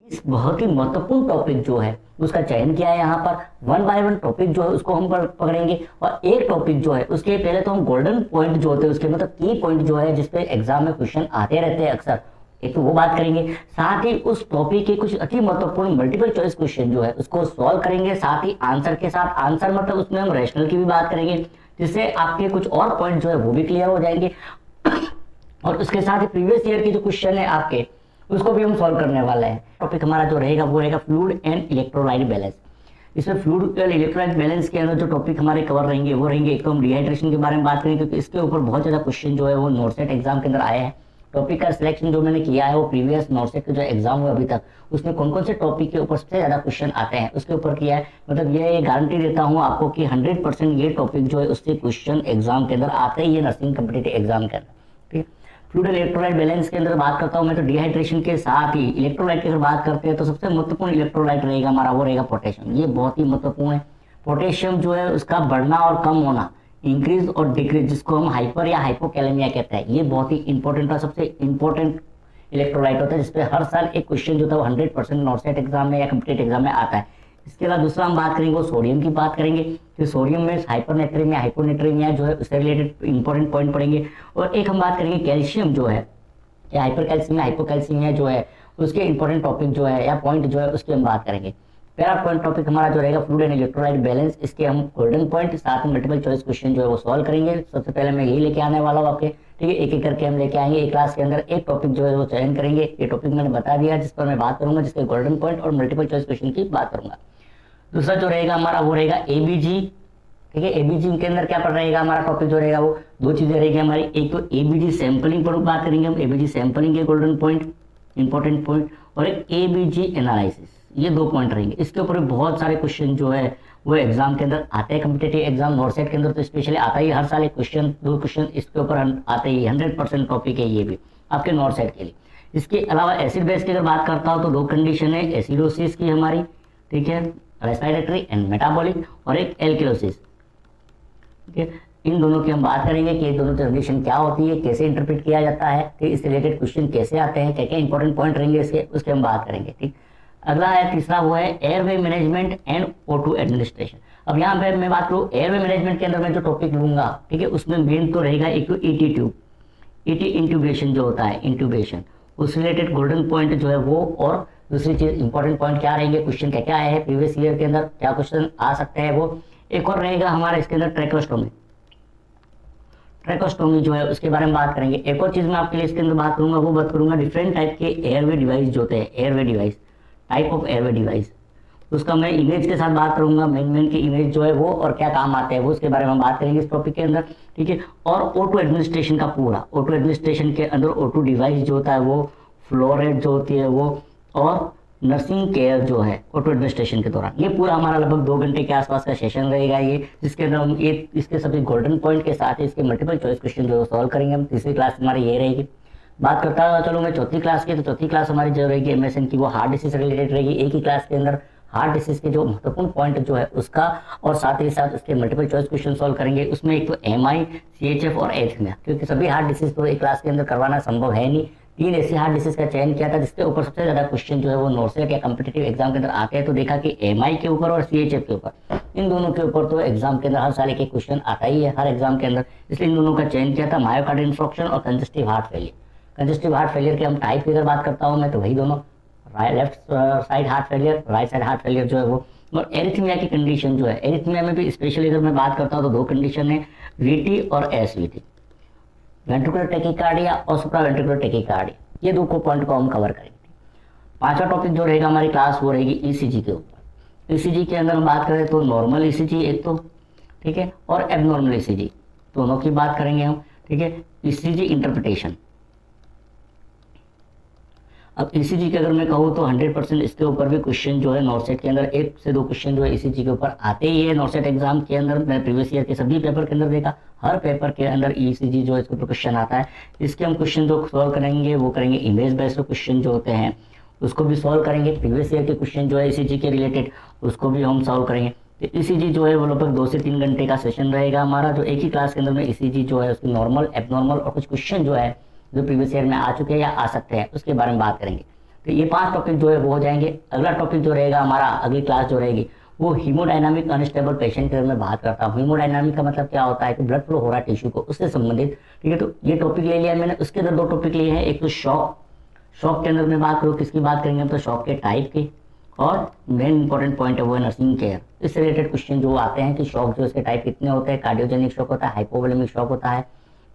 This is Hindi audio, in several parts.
इस बहुत ही महत्वपूर्ण टॉपिक जो है उसका चयन किया है। यहाँ पर वन बाय वन टॉपिक जो है उसको हम पकड़ेंगे, और एक टॉपिक जो है उसके पहले तो हम गोल्डन पॉइंट जो होते हैं उसके मतलब की पॉइंट जो है जिसपे एग्जाम में क्वेश्चन आते रहते हैं अक्सर, एक तो वो बात करेंगे। साथ ही उस टॉपिक के कुछ अति महत्वपूर्ण मल्टीपल चॉइस क्वेश्चन जो है उसको सॉल्व करेंगे, साथ ही आंसर के साथ, आंसर मतलब उसमें हम रैशनल की भी बात करेंगे, जिससे आपके कुछ और पॉइंट जो है वो भी क्लियर हो जाएंगे। और उसके साथ ही प्रीवियस ईयर के जो क्वेश्चन है आपके उसको भी हम सॉल्व करने वाले हैं। टॉपिक हमारा जो रहेगा वो रहेगा फ्लूइड एंड इलेक्ट्रोलाइट बैलेंस। इसमें फ्लूइड और इलेक्ट्रोलाइट बैलेंस के अंदर जो टॉपिक हमारे कवर रहेंगे वो रहेंगे, एक तो हम डिहाइड्रेशन के बारे में बात करेंगे क्योंकि इसके ऊपर बहुत ज्यादा क्वेश्चन जो है वो नॉर्सेट एग्जाम के अंदर आए हैं। टॉपिक का सिलेक्शन जो मैंने किया है वो प्रीवियस नॉर्सेट के जो एग्जाम हुआ अभी तक उसमें कौन कौन से टॉपिक के ऊपर सबसे ज्यादा क्वेश्चन आते हैं उसके ऊपर किया है। मतलब ये गारंटी देता हूँ आपको कि 100% ये टॉपिक जो है उससे क्वेश्चन एग्जाम के अंदर आते ही है, नर्सिंग कॉम्पिटिटिव एग्जाम के अंदर। ठीक है, फ्लूइड इलेक्ट्रोलाइट बैलेंस के अंदर बात करता हूँ मैं तो डिहाइड्रेशन के साथ ही इलेक्ट्रोलाइट की अगर बात करते हैं तो सबसे महत्वपूर्ण इलेक्ट्रोलाइट रहेगा हमारा वो रहेगा पोटेशियम। ये बहुत ही महत्वपूर्ण है। पोटेशियम जो है उसका बढ़ना और कम होना, इंक्रीज और डिक्रीज, जिसको हम हाइपर या हाइपोकैलेमिया कहते हैं, ये बहुत ही इंपॉर्टेंट और सबसे इंपॉर्टेंट इलेक्ट्रोलाइट होता है जिसपे हर साल एक क्वेश्चन जो था वो 100% नॉर्सेट एग्जाम में या कॉम्पिटिटिव एग्जाम में आता है। इसके अलावा दूसरा हम बात करेंगे वो सोडियम की बात करेंगे कि सोडियम में हाइपरनेट्रीमिया हाइपोनेट्रीमिया जो है उससे रिलेटेड इंपॉर्टेंट पॉइंट पढ़ेंगे। और एक हम बात करेंगे कैल्शियम जो है या हाइपरकैल्सीमिया हाइपोकैल्सीमिया जो है उसके इंपॉर्टेंट टॉपिक जो है या पॉइंट जो है उसकी हम बात करेंगे। पहला पॉइंट टॉपिक हमारा जो रहेगा फ्लूइड एंड इलेक्ट्रोलाइट बैलेंस, इसके हम गोल्डन पॉइंट साथ में मल्टीपल चॉइस क्वेश्चन जो है वो सॉल्व करेंगे। सबसे पहले मैं यही लेके आने वाला हूँ आपके, ठीक है, एक एक करके हम लेके आएंगे। एक क्लास के अंदर एक टॉपिक जो है वो चयन करेंगे, ये टॉपिक मैंने बता दिया जिस पर मैं बात करूंगा, जिसके गोल्डन पॉइंट और मल्टीपल चॉइस क्वेश्चन की बात करूंगा। दूसरा जो रहेगा हमारा वो रहेगा एबीजी। ठीक है, एबीजी के अंदर क्या पढ़ रहेगा हमारा टॉपिक जो रहेगा वो दो चीजें रहेगी हमारी, एक तो एबीजी सैंपलिंग पर बात करेंगे हम, एबीजी सैंपलिंग के गोल्डन पॉइंट इंपॉर्टेंट पॉइंट, और एक एबीजी एनालिसिस, ये दो पॉइंट रहेंगे। इसके ऊपर बहुत सारे क्वेश्चन जो है वो एग्जाम के अंदर आते हैं, कॉम्पिटिटिव एग्जाम नॉर्सेट के अंदर तो स्पेशली आता ही हर साल एक क्वेश्चन दो क्वेश्चन इसके ऊपर आते ही, 100% टॉपिक है ये भी आपके नॉर्सेट के लिए। इसके अलावा एसिड बेस की अगर बात करता हूँ तो दो कंडीशन है एसिडोसिस की हमारी, ठीक है, रेस्पिरेटरी एंड मेटाबॉलिक, और एक एल्किलोसिस। ठीक है, इन दोनों की हम बात करेंगे कि ये दोनों कंडीशन क्या होती है, कैसे इंटरप्रेट किया जाता है, ठीक, इससे रिलेटेड क्वेश्चन कैसे आते हैं, क्या क्या इंपॉर्टेंट पॉइंट रहेंगे इसके, उसके हम बात करेंगे। ठीक, अगला है तीसरा वो है airway management and O2 administration. अब यहाँ पे मैं बात करूँ एयरवे मैनेजमेंट के अंदर मैं जो टॉपिक लूंगा, ठीक है, उसमें मेन तो रहेगा एक तो ईटी ट्यूब, ईटी इंट्यूबेशन जो होता है, इंट्यूबेशन, उस रिलेटेड गोल्डन पॉइंट जो है वो, और दूसरी चीज इंपॉर्टेंट पॉइंट क्या रहेंगे, क्वेश्चन क्या क्या आए हैं प्रीवियस ईयर के अंदर, क्या क्वेश्चन आ सकते हैं वो। एक और रहेगा हमारा इसके अंदर ट्रैकोस्टोमी, ट्रैकोस्टोमी जो है उसके बारे में बात करेंगे। एक और चीज मैं आपके लिए इसके अंदर बात करूंगा वो बात करूंगा डिफरेंट टाइप के एयरवे डिवाइस जो होते हैं, airway device, type of airway device, उसका मैं इमेज के साथ बात करूंगा, मेन की इमेज जो है वो और क्या काम आते हैं वो उसके बारे में हम बात करेंगे इस टॉपिक के अंदर। ठीक है, और O2 एडमिनिस्ट्रेशन का पूरा, O2 एडमिनिस्ट्रेशन के अंदर O2 डिवाइस जो होता है वो, फ्लोरेट जो होती है वो, और नर्सिंग केयर जो है O2 एडमिनिस्ट्रेशन के दौरान, ये पूरा हमारा लगभग 2 घंटे के आसपास का सेशन रहेगा ये, जिसके अंदर हम ये इसके सभी गोल्डन पॉइंट के साथ इसके मल्टीपल चॉइस क्वेश्चन जो सॉल्व करेंगे हम। तीसरी क्लास हमारी ये रहेगी। बात करता चलो मैं चौथी क्लास की, तो चौथी क्लास हमारी जो रहेगी MSN की वो हार्ट डिसीज रिलेटेड रहेगी। एक ही क्लास के अंदर हार्ट डिसीज के जो महत्वपूर्ण पॉइंट जो है उसका, और साथ ही साथ उसके मल्टीपल चॉइस क्वेश्चन सॉल्व करेंगे। उसमें एक तो MI, CHF और एरिथमिया, क्योंकि सभी हार्ट डिसीज तो एक क्लास के अंदर करवाना संभव है नहीं। 3 ऐसी हार्ट डिसीज का चयन किया था जिसके ऊपर सबसे ज्यादा क्वेश्चन जो है वो नॉर्सेट या कॉम्पिटिटिव एग्जाम के अंदर आते हैं, तो देखा कि MI के ऊपर और CHF के ऊपर, इन दोनों के ऊपर तो एग्जाम के अंदर हर साल एक क्वेश्चन आता ही है हर एग्जाम के अंदर, इसलिए इन दोनों का चयन किया था। मायोकार्डियल इंफ्रॉक्शन और congestive heart failure, congestive heart failure के हम टाइप की अगर बात करता हूँ मैं तो वही दोनों, left side heart failure, right side heart failure जो है वो, और एरिथमिया की कंडीशन जो है, एरिथमिया में भी स्पेशली अगर मैं बात करता हूँ तो दो कंडीशन है, VT और SVT, वेंट्रिकुलर टैकीकार्डिया और सुप्रावेंट्रिकुलर टैकीकार्डिया, ये दो को पॉइंट को हम कवर करेंगे। पांचवा टॉपिक जो रहेगा हमारी क्लास वो रहेगी ECG के ऊपर। ECG के अंदर हम बात करें तो नॉर्मल ECG एक तो, ठीक है, और एबनॉर्मल ECG दोनों की बात करेंगे हम। ठीक है, ECG इंटरप्रिटेशन। अब ECG के अगर मैं कहूँ तो 100% इसके ऊपर भी क्वेश्चन जो है नॉर्सेट के अंदर 1 से 2 क्वेश्चन जो है ECG के ऊपर आते ही है नॉर्सेट एग्जाम के अंदर। मैं प्रीवियस ईयर के सभी पेपर के अंदर देखा, हर पेपर के अंदर ECG जो है इसके ऊपर क्वेश्चन आता है। इसके हम क्वेश्चन जो सॉल्व करेंगे वो करेंगे इमेज बेस्ड क्वेश्चन जो होते हैं उसको भी सॉल्व करेंगे। प्रीवियस ईयर के क्वेश्चन जो है ECG के रिलेटेड उसको भी हम सॉल्व करेंगे। तो ECG जो है वो लगभग 2 से 3 घंटे का सेशन रहेगा हमारा, जो एक ही क्लास के अंदर में ECG जो है उसकी नॉर्मल, एबनॉर्मल और कुछ क्वेश्चन जो है जो प्रीवियस ईयर में आ चुके हैं या आ सकते हैं उसके बारे में बात करेंगे। तो ये 5 टॉपिक जो है वो हो जाएंगे। अगला टॉपिक जो रहेगा हमारा, अगली क्लास जो रहेगी वो हीमोडायनामिक अनस्टेबल पेशेंट के बारे में बात करता हूँ। हीमोडायनामिक का मतलब क्या होता है कि ब्लड फ्लो हो रहा है टिश्यू को, उससे संबंधित। ठीक है, तो ये टॉपिक ले लिया मैंने। उसके अंदर 2 टॉपिक लिए हैं। एक तो शॉक, शॉक के अंदर मैं बात करूँ किसकी बात करेंगे हम, तो शॉक के टाइप की, और मेन इंपॉर्टेंट पॉइंट है वो है नर्सिंग केयर। इससे रिलेटेड क्वेश्चन जो आते हैं कि शॉक जो इसके टाइप कितने होते हैं, कार्डियोजेनिक शॉक होता है, हाइपोवोलेमिक शॉक होता है,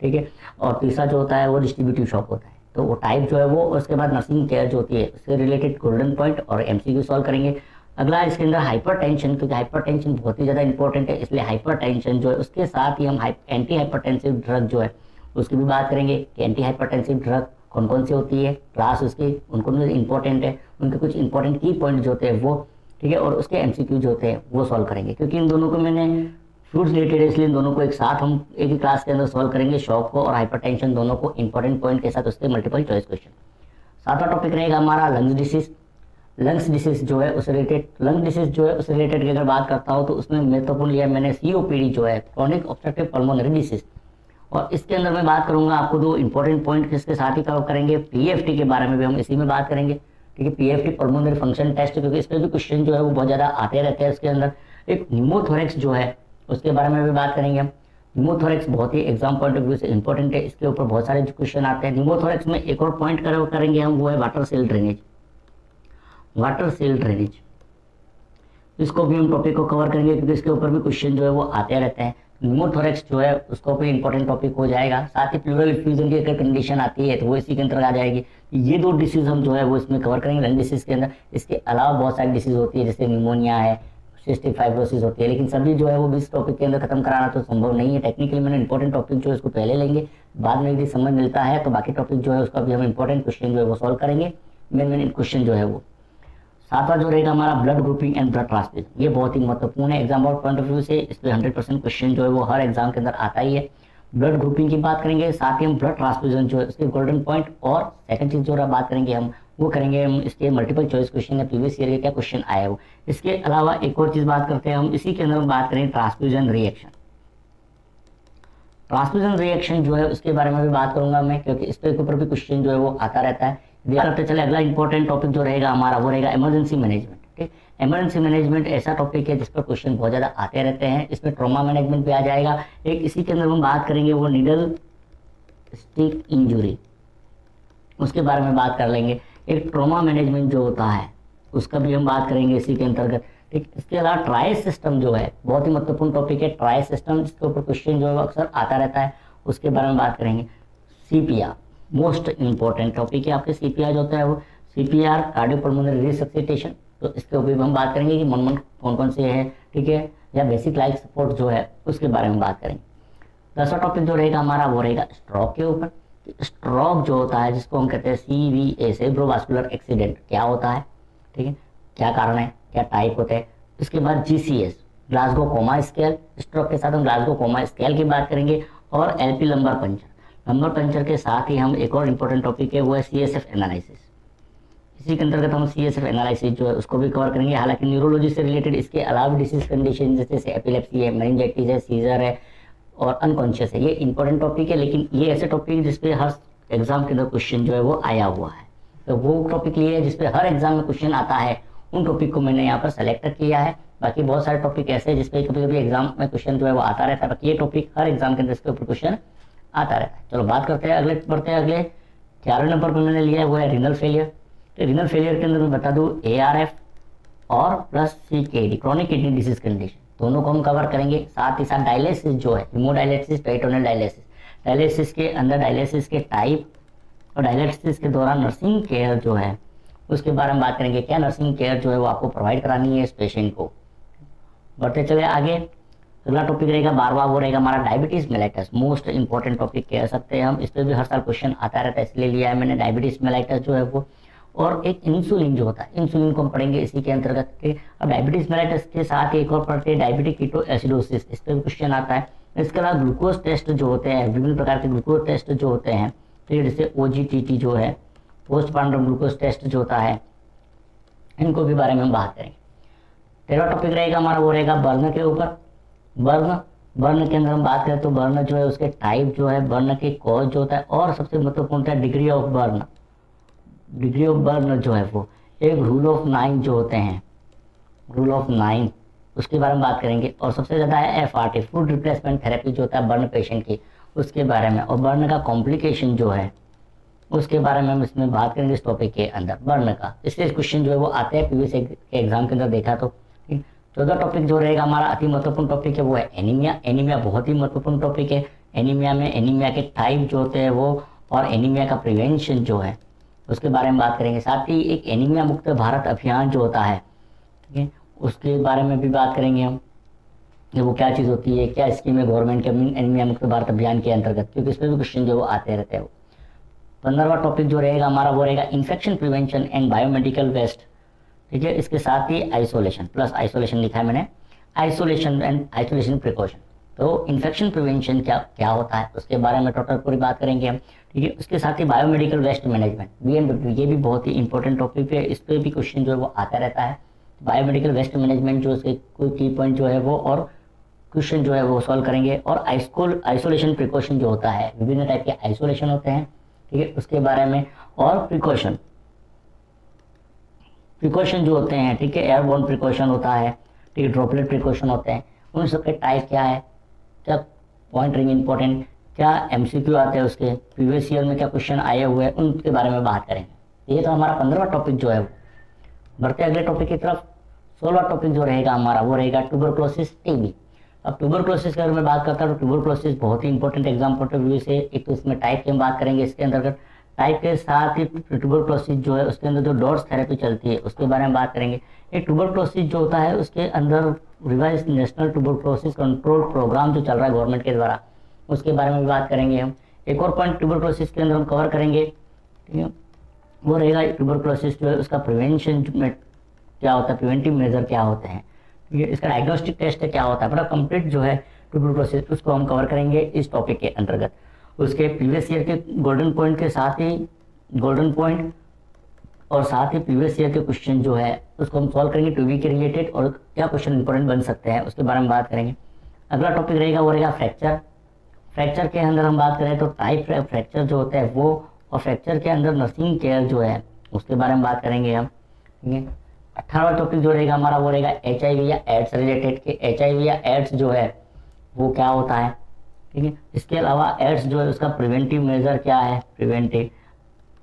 ठीक है, और तीसरा जो होता है वो डिस्ट्रीब्यूटिव शॉक होता है। तो वो टाइप जो है वो, उसके बाद नर्सिंग केयर जो होती है उससे रिलेटेड गोल्डन पॉइंट और एमसीक्यू सॉल्व करेंगे। अगला इसके अंदर हाइपरटेंशन, क्योंकि हाइपरटेंशन बहुत ही ज़्यादा इंपॉर्टेंट है, इसलिए हाइपरटेंशन जो है उसके साथ ही हम एंटी हाइपरटेंसिव ड्रग जो है उसकी भी बात करेंगे कि एंटी हाइपरटेंसिव ड्रग कौन कौन सी होती है, क्लास उसकी उनको इंपॉर्टेंट है, उनके कुछ इंपॉर्टेंट की पॉइंट जो होते हैं वो, ठीक है, और उसके एमसीक्यू जो होते हैं वो सॉल्व करेंगे। क्योंकि इन दोनों को मैंने फ्लूइड्स रिलेटेड है इसलिए इन दोनों को एक साथ हम एक ही क्लास के अंदर सॉल्व करेंगे, शॉक को और हाइपरटेंशन दोनों को इंपॉर्टेंट पॉइंट के साथ उसके मल्टीपल चॉइस क्वेश्चन। 7वां टॉपिक रहेगा हमारा लंग्स डिसीज। लंग्स डिसीज जो है उस रिलेटेड, लंग डिसीज जो है उस रिलेटेड की अगर बात करता हूँ तो उसमें महत्वपूर्ण लिया मैंने सीओपीडी जो है, क्रोनिक ऑब्स्ट्रक्टिव पल्मोनरी डिसीज। और इसके अंदर मैं बात करूंगा आपको 2 इंपॉर्टेंट पॉइंट इसके साथ ही कवर करेंगे। पीएफटी के बारे में भी हम इसी में बात करेंगे, ठीक है, पीएफटी पल्मोनरी फंक्शन टेस्ट, क्योंकि इस पर भी क्वेश्चन जो है वो बहुत ज़्यादा आते रहते हैं। इसके अंदर एक न्यूमोथोरेक्स जो है उसके बारे में भी बात करेंगे हम। न्यूमोथोरेक्स बहुत ही एग्जाम पॉइंट ऑफ व्यू से इंपॉर्टेंट है, इसके ऊपर बहुत सारे क्वेश्चन आते हैं। न्यूमोथोरेक्स में एक और पॉइंट करेंगे हम, वो है water seal drainage. Water seal drainage, इसको भी हम टॉपिक को कवर करेंगे क्योंकि इसके ऊपर भी क्वेश्चन जो है वो आते रहते हैं। न्यूमोथोरेक्स जो है उसको भी इंपॉर्टेंट टॉपिक हो जाएगा। साथ ही प्लूरल इफ्यूजन की अगर कंडीशन आती है तो वो इसी के अंतर्गत आ जाएगी। ये 2 डिसीज हम जो है वो इसमें कवर करेंगे लंग डिसीज के अंदर। इसके अलावा बहुत सारी डिसीज होती है जैसे निमोनिया है, सिस्टिक फाइब्रोसिस होती है, लेकिन सभी जो है वो इस टॉपिक के अंदर खत्म कराना तो संभव नहीं है। टेक्निकली मैंने इंपॉर्टेंट टॉपिक जो है उसको पहले लेंगे, बाद में यदि समय मिलता है तो बाकी टॉपिक जो है उसका भी हम इंपॉर्टेंट क्वेश्चन जो है वो सॉल्व करेंगे। मेन क्वेश्चन जो है वो 7वां जो रहेगा हमारा blood grouping and blood transfusion. ये बहुत ही महत्वपूर्ण है एग्जाम और पॉइंट ऑफ व्यू से, इस पर 100% क्वेश्चन जो है वो हर एग्जाम के अंदर आता ही है। ब्लड ग्रुपिंग की बात करेंगे, साथ ही हम ब्लड ट्रांसफ्यूजन जो है उसके गोल्डन पॉइंट, और सेकंड चीज जो बात करेंगे हम वो करेंगे हम इसके मल्टीपल चॉइस क्वेश्चन है, प्रीवियस ईयर के क्या क्वेश्चन आया हो। इसके अलावा एक और चीज बात करते हैं हम, इसी के अंदर हम बात करेंगे ट्रांसफ्यूजन रिएक्शन। ट्रांसफ्यूजन रिएक्शन जो है उसके बारे में भी बात करूंगा मैं, क्योंकि इस पर ऊपर भी क्वेश्चन जो है वो आता रहता है। करते चले अगला इंपॉर्टेंट टॉपिक जो रहेगा हमारा वो रहेगा इमरजेंसी मैनेजमेंट। ठीक, इमरजेंसी मैनेजमेंट ऐसा टॉपिक है जिस पर क्वेश्चन बहुत ज़्यादा आते रहते हैं। इसमें ट्रॉमा मैनेजमेंट भी आ जाएगा। एक इसी के अंदर हम बात करेंगे वो नीडल स्टिक इंजुरी, उसके बारे में बात कर लेंगे। एक ट्रॉमा मैनेजमेंट जो होता है उसका भी हम बात करेंगे इसी के अंतर्गत। ठीक, इसके अलावा ट्राई सिस्टम जो है बहुत ही महत्वपूर्ण टॉपिक है। ट्राई सिस्टम जिसके ऊपर क्वेश्चन जो है अक्सर आता रहता है, उसके बारे में बात करेंगे। सीपीआर मोस्ट इंपॉर्टेंट टॉपिक है आपके। सीपीआर जो होता है वो सीपीआर कार्डियोपल्मोनरी रिसससिटेशन, तो इसके ऊपर हम बात करेंगे कि कौन कौन से है, ठीक है, या बेसिक लाइफ सपोर्ट जो है उसके बारे में बात करेंगे। 10वां टॉपिक जो रहेगा हमारा वो रहेगा स्ट्रोक के ऊपर। स्ट्रोक जो होता है जिसको हम कहते हैं CVA सेरेब्रोवास्कुलर एक्सीडेंट, क्या होता है, ठीक है, क्या कारण है, क्या टाइप होते हैं। इसके बाद GCS Glasgow coma scale, stroke के साथ हम ग्लासगो कोमा स्केल की बात करेंगे। और LP lumbar puncture, lumbar puncture के साथ ही हम एक और इम्पोर्टेंट टॉपिक है वो है CSF एनालिसिस। इसी के अंतर्गत हम CSF एनालिसिस जो है उसको भी कवर करेंगे। हालांकि न्यूरोलॉजी से रिलेटेड इसके अलावा डिसीज कंडीशन जैसे एपिलेप्सी है, मेनिंजाइटिस है, सीजर है और अनकॉन्शियस है, ये इंपॉर्टेंट टॉपिक है। लेकिन ये ऐसे टॉपिक जिसपे हर एग्जाम के अंदर क्वेश्चन जो है वो आया हुआ है, तो वो टॉपिक लिए है जिसपे हर एग्जाम में क्वेश्चन आता है, उन टॉपिक को मैंने यहाँ पर सेलेक्ट किया है। बाकी बहुत सारे टॉपिक ऐसे हैं जिसपे कभी कभी एग्जाम में क्वेश्चन जो है वो आता रहता है, बाकी ये टॉपिक हर एग्जाम के अंदर इसके ऊपर क्वेश्चन आता रहता है। चलो बात करते हैं अगले, बढ़ते हैं अगले। 11वें नंबर पर मैंने लिया है वो है रीनल फेलियर। तो रीनल फेलियर के अंदर मैं बता दूं ARF और plus CKD chronic kidney disease condition, दोनों को हम कवर करेंगे। साथ ही साथ डायलिसिस जो है, हीमोडायलिसिस, पेरिटोनियल डायलिसिस, डायलिसिस के अंदर डायलिसिस के टाइप और डायलिसिस के दौरान नर्सिंग केयर जो है उसके बारे में बात करेंगे। क्या नर्सिंग केयर जो है वो आपको प्रोवाइड करानी है इस पेशेंट को। बढ़ते चले आगे, अगला टॉपिक रहेगा 12वां, वो रहेगा हमारा diabetes mellitus. Most important topic कह सकते हैं हम, इस पर भी हर साल क्वेश्चन आता रहता है, इसलिए लिया है मैंने डायबिटीज मेलाइटस जो है वो। और एक इंसुलिन जो होता है, इंसुलिन को हम पढ़ेंगे इसी के अंतर्गत के। अब डायबिटीज मेलाइटस के साथ एक और पढ़ते हैं डायबिटिक कीटोएसिडोसिस, इस पर भी क्वेश्चन आता है। इसके अलावा ग्लूकोज टेस्ट जो होते हैं, विभिन्न प्रकार के ग्लूकोज टेस्ट जो होते हैं, तो जैसे OGTT जो है, पोस्टमार्टम ग्लूकोज टेस्ट जो होता है, इनको भी बारे में हम बात करेंगे। 13वां टॉपिक रहेगा हमारा वो रहेगा बर्न के ऊपर। बर्न के अंदर हम बात करें तो बर्न जो है उसके टाइप जो है, बर्न के कॉज जो होता है, और सबसे महत्वपूर्ण है degree of burn. Degree of burn जो है वो, एक रूल ऑफ 9 जो होते हैं, रूल ऑफ 9 उसके बारे में बात करेंगे। और सबसे ज़्यादा है FRT, फूड रिप्लेसमेंट थेरेपी जो होता है बर्न पेशेंट की, उसके बारे में। और बर्न का कॉम्प्लिकेशन जो है उसके बारे में हम इसमें बात करेंगे इस टॉपिक के अंदर, बर्न का। इसलिए क्वेश्चन जो है वो आते हैं प्रीवियस के एग्जाम के अंदर देखा तो। ठीक, 14 टॉपिक जो रहेगा हमारा अति महत्वपूर्ण टॉपिक है वो है एनीमिया। एनीमिया बहुत ही महत्वपूर्ण टॉपिक है। एनीमिया में एनीमिया के टाइप जो होते हैं वो, और एनीमिया का प्रिवेंशन जो है उसके बारे में बात करेंगे। साथ ही एक एनीमिया मुक्त भारत अभियान जो होता है, ठीक है, उसके बारे में भी बात करेंगे हम कि वो क्या चीज़ होती है, क्या स्कीम है गवर्नमेंट के एनीमिया मुक्त भारत अभियान के अंतर्गत, क्योंकि इसमें भी क्वेश्चन जो वो आते रहते हैं। 15वां टॉपिक जो रहेगा हमारा वो रहेगा infection prevention and biomedical waste. ठीक है, इसके साथ ही आइसोलेशन, प्लस आइसोलेशन लिखा है मैंने, आइसोलेशन एंड आइसोलेशन प्रिकॉशन। तो इन्फेक्शन प्रिवेंशन क्या होता है उसके बारे में टोटल पूरी बात करेंगे हम। ठीक है, उसके साथ ही बायोमेडिकल वेस्ट मैनेजमेंट, BMW, ये भी बहुत ही इंपॉर्टेंट टॉपिक है। इस पर भी क्वेश्चन जो है वो आता रहता है। बायोमेडिकल वेस्ट मैनेजमेंट जो उसके कोई की पॉइंट जो है वो और क्वेश्चन जो है वो सॉल्व करेंगे। और आइसोलेशन प्रिकॉशन जो होता है, विभिन्न टाइप के आइसोलेशन होते हैं, ठीक है, उसके बारे में। और प्रिकॉशन जो होते हैं, ठीक है, एयरबोर्न प्रिकॉशन होता है, ठीक है, ड्रॉपलेट प्रिकॉशन होते हैं, उन सबके टाइप क्या है, क्या पॉइंट रिंग इंपॉर्टेंट, क्या MCQ आते हैं उसके, प्रीवियस ईयर में क्या क्वेश्चन आए हुए हैं, उनके बारे में बात करेंगे। ये तो हमारा 15वां टॉपिक जो है। बढ़ते अगले टॉपिक की तरफ। 16वां टॉपिक जो रहेगा हमारा वो रहेगा ट्यूबरक्लोसिस, TB। अब ट्यूबरक्लोसिस की अगर मैं बात करता हूँ तो ट्यूबरक्लोसिस बहुत ही important exam point of view से। एक तो इसमें टाइप की हम बात करेंगे, इसके अंतर्गत टाइप के साथ ही ट्यूबरक्लोसिस जो है उसके अंदर जो डॉट्स थेरेपी चलती है उसके बारे में बात करेंगे। एक ट्यूबरक्लोसिस जो होता है उसके अंदर revise national tuberculosis control programme जो चल रहा है गवर्नमेंट के द्वारा, उसके बारे में भी बात करेंगे हम। एक और पॉइंट ट्यूबरक्लोसिस के अंदर हम कवर करेंगे, ठीक है, वो रहेगा ट्यूबरक्लोसिस जो है उसका प्रिवेंशन में क्या होता है, प्रिवेंटिव मेजर क्या होते हैं, ठीक है, इसका डायग्नोस्टिक टेस्ट है क्या होता है, बड़ा कंप्लीट जो है ट्यूबरक्लोसिस उसको हम कवर करेंगे इस टॉपिक के अंतर्गत। उसके प्रीवियस ईयर के गोल्डन पॉइंट के साथ ही गोल्डन पॉइंट और साथ ही प्रीवियस ईयर के क्वेश्चन जो है उसको हम सॉल्व करेंगे TB के रिलेटेड, और क्या क्वेश्चन इंपॉर्टेंट बन सकते हैं उसके बारे में बात करेंगे। अगला टॉपिक रहेगा वो रहेगा फ्रैक्चर। फ्रैक्चर के अंदर हम बात करें तो टाइप फ्रैक्चर जो होता है वो, और फ्रैक्चर के अंदर नर्सिंग केयर जो है उसके बारे में बात करेंगे हम। ठीक है, 18वां टॉपिक जो रहेगा हमारा वो रहेगा HIV या एड्स रिलेटेड के। HIV या एड्स जो है वो क्या होता है, ठीक है, इसके अलावा एड्स जो है उसका प्रिवेंटिव मेजर क्या है, प्रिवेंटिव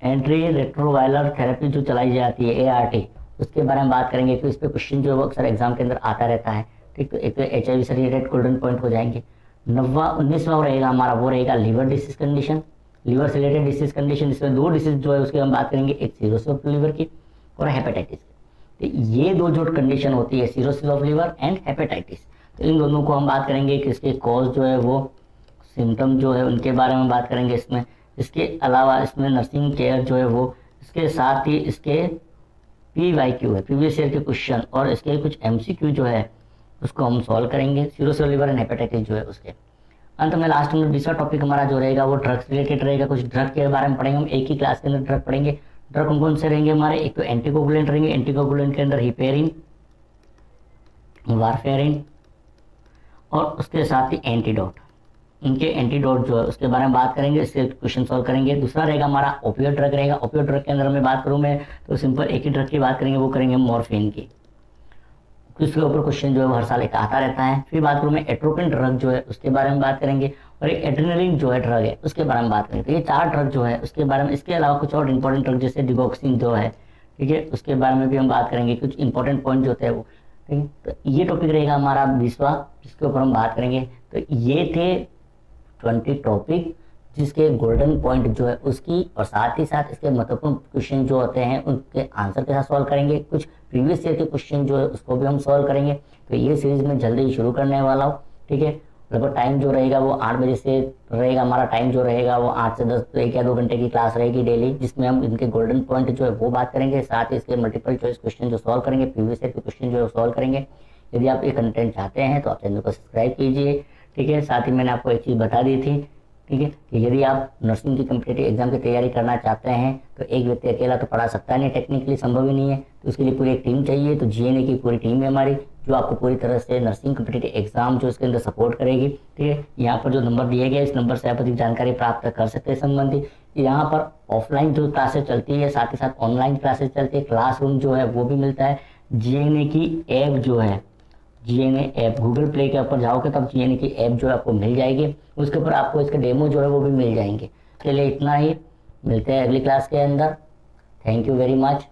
एंट्री रेट्रोवायरल थेरेपी जो चलाई जाती है ART, उसके बारे में बात करेंगे। तो इस पर क्वेश्चन जो है वो अक्सर एग्जाम के अंदर आता रहता है। ठीक, तो एक तो HIV से रिलेटेड गोल्डन पॉइंट हो जाएंगे। 19वां रहेगा हमारा वो रहेगा लीवर डिसीज कंडीशन, लीवर से रिलेटेड डिसीज कंडीशन। इसमें 2 डिसीज जो है उसकी हम बात करेंगे, एक सिरोसिस ऑफ लीवर की और हेपेटाइटिस की। तो ये 2 जो कंडीशन होती है cirrhosis of liver and hepatitis, तो इन दोनों को हम बात करेंगे कि इसके कॉज जो है वो, सिम्टम जो है उनके बारे में बात करेंगे इसमें। इसके अलावा इसमें नर्सिंग केयर जो है वो, इसके साथ ही इसके PYQ है, प्रीवियस ईयर के क्वेश्चन, और इसके कुछ MCQ जो है उसको हम सॉल्व करेंगे, सिरोसिस लीवर एंड हेपेटाइटिस जो है उसके। अंत में लास्ट में 20वां टॉपिक हमारा जो रहेगा वो ड्रग्स रिलेटेड रहेगा। कुछ ड्रग के बारे में पढ़ेंगे हम, एक ही क्लास के अंदर ड्रग पढ़ेंगे। ड्रग कौन कौन से रहेंगे हमारे, एक तो एंटीकोगुलेंट रहेंगे, एंटीकोगुलेंट के अंदर हिपेरिन, वारफेरिन और उसके साथ ही एंटीडोट। इनके एंटीडोट जो है उसके बारे में बात करेंगे, इसके क्वेश्चन सॉल्व करेंगे। दूसरा रहेगा हमारा ओपियोइड ड्रग रहेगा। ओपियोइड ड्रग के अंदर मैं बात करूँ मैं तो सिंपल एक ही ड्रग की बात करेंगे, वो करेंगे मॉर्फिन की, उसके ऊपर क्वेश्चन जो है वो हर साल एक आता रहता है। फिर बात करूँ मैं एट्रोपिन ड्रग जो है उसके बारे में बात करेंगे, और एक एड्रेनलिन जो है ड्रग है उसके बारे में बात करेंगे। तो ये 4 ड्रग जो है उसके बारे में, इसके अलावा कुछ और इंपॉर्टेंट ड्रग जैसे डिगोक्सिन जो है, ठीक है, उसके बारे में भी हम बात करेंगे, कुछ इंपॉर्टेंट पॉइंट जो होते हैं वो। ठीक है, तो ये टॉपिक रहेगा हमारा 20वां, जिसके ऊपर हम बात करेंगे। तो ये थे 20 टॉपिक जिसके गोल्डन पॉइंट जो है उसकी, और साथ ही साथ इसके महत्वपूर्ण क्वेश्चन जो होते हैं उनके आंसर के साथ सॉल्व करेंगे। कुछ प्रीवियस ईयर के क्वेश्चन जो है उसको भी हम सॉल्व करेंगे। तो ये सीरीज में जल्दी ही शुरू करने वाला हूँ। ठीक है, लगभग टाइम जो रहेगा वो 8 बजे से रहेगा। हमारा टाइम जो रहेगा वो 8 से 10, 1 या 2 घंटे की क्लास रहेगी डेली, जिसमें हम इनके गोल्डन पॉइंट जो है वो बात करेंगे, साथ ही इसके मल्टीपल चॉइस क्वेश्चन जो सॉल्व करेंगे, प्रीवियस ईयर के क्वेश्चन जो है सॉल्व करेंगे। यदि आप ये कंटेंट चाहते हैं तो आप चैनल को सब्सक्राइब कीजिए। ठीक है, साथ ही मैंने आपको एक चीज़ बता दी थी, ठीक है, कि यदि आप नर्सिंग की कम्पिटिटिव एग्जाम की तैयारी करना चाहते हैं तो एक व्यक्ति अकेला तो पढ़ा सकता नहीं, टेक्निकली संभव ही नहीं है, तो उसके लिए पूरी एक टीम चाहिए। तो GNA की पूरी टीम है हमारी, जो आपको पूरी तरह से नर्सिंग कम्पिटिटिव एग्जाम जो इसके अंदर सपोर्ट करेगी। ठीक है, यहाँ पर जो नंबर दिए गए इस नंबर से आप अधिक जानकारी प्राप्त कर सकते हैं संबंधी। यहाँ पर ऑफलाइन जो क्लासेस चलती है, साथ ही साथ ऑनलाइन क्लासेस चलती है, क्लासरूम जो है वो भी मिलता है। जीएनए की ऐप जो है, जीएनए ऐप गूगल प्ले के ऊपर जाओगे तब जीएनए की ऐप जो है आपको मिल जाएगी, उसके ऊपर आपको इसके डेमो जो है वो भी मिल जाएंगे। चलिए इतना ही, मिलते हैं अगली क्लास के अंदर। Thank you very much.